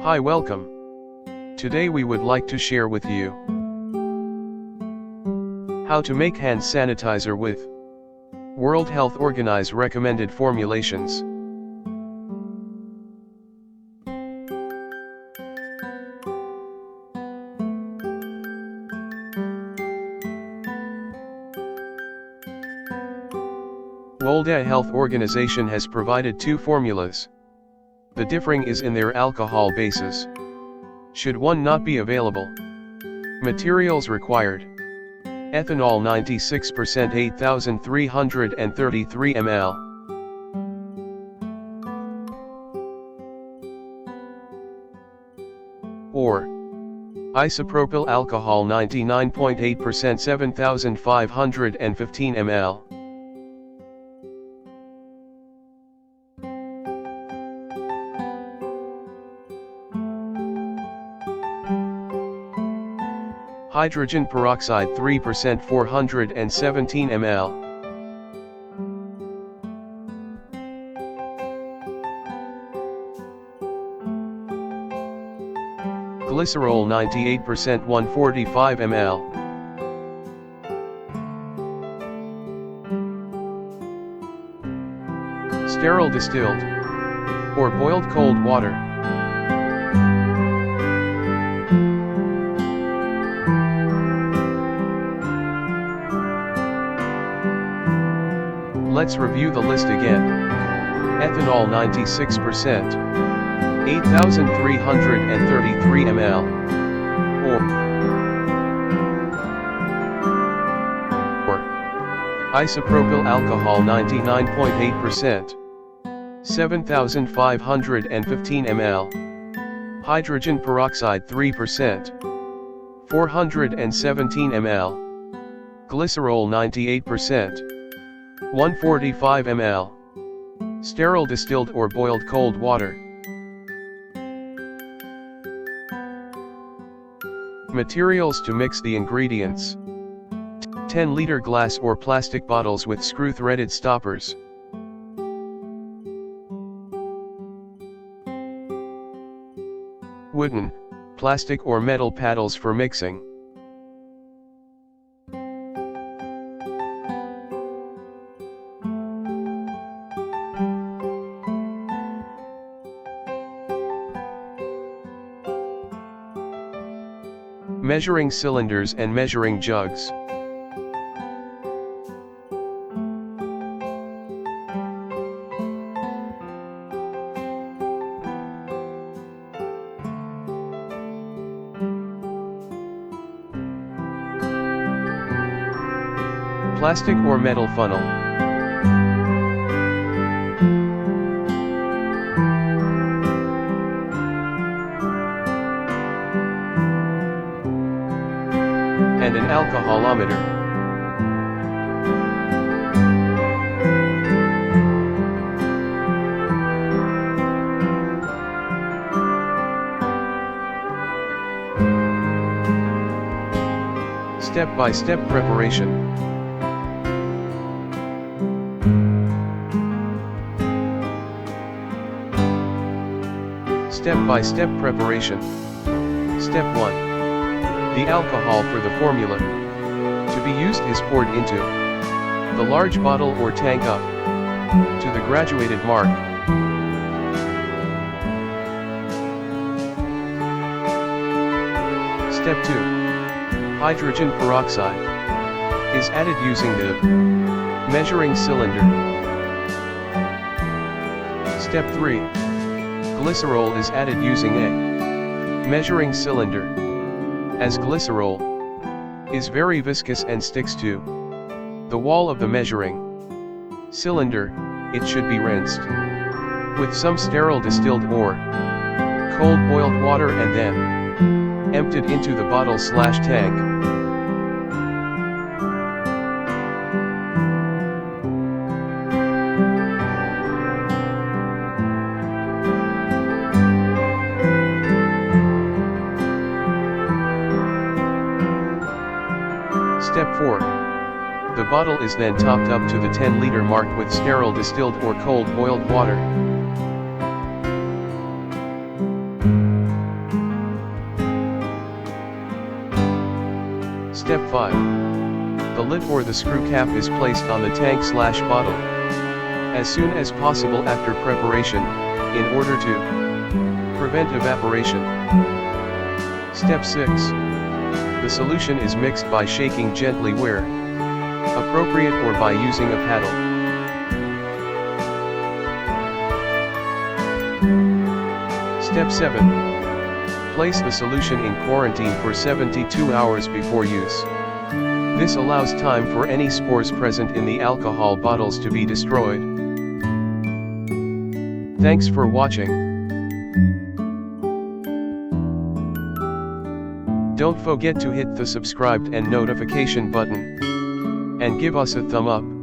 Hi, welcome. Today we would like to share with you how to make hand sanitizer with World Health Organization recommended formulations. World Health Organization has provided two formulas. The differing is in their alcohol bases. Should one not be available? Materials required: ethanol 96% 8,333 ml. Or isopropyl alcohol 99.8% 7,515 ml. Hydrogen peroxide 3% 417 ml. Glycerol 98% 145 ml. Sterile distilled or boiled cold water. Let's review the list again. Ethanol 96%, 8,333 ml. Or isopropyl alcohol 99.8%, 7,515 ml. Hydrogen peroxide 3%, 417 ml. Glycerol 98%, 145 ml. Sterile distilled or boiled cold water. Materials to mix the ingredients: 10-liter glass or plastic bottles with screw-threaded stoppers. Wooden, plastic or metal paddles for mixing. Measuring cylinders and measuring jugs. Plastic or metal funnel. And an alcoholometer. Step-by-step preparation. Step-by-step preparation. Step 1. The alcohol for the formula to be used is poured into the large bottle or tank up to the graduated mark. Step 2. Hydrogen peroxide is added using the measuring cylinder. Step 3. Glycerol is added using a measuring cylinder. As glycerol is very viscous and sticks to the wall of the measuring cylinder, it should be rinsed with some sterile distilled or cold boiled water and then emptied into the bottle/tank. Step 4. The bottle is then topped up to the 10-liter mark with sterile distilled or cold boiled water. Step 5. The lid or the screw cap is placed on the tank/bottle as soon as possible after preparation, in order to prevent evaporation. Step 6. The solution is mixed by shaking gently where appropriate or by using a paddle. Step 7. Place the solution in quarantine for 72 hours before use. This allows time for any spores present in the alcohol bottles to be destroyed. Thanks for watching. Don't forget to hit the subscribe and notification button, and give us a thumb up.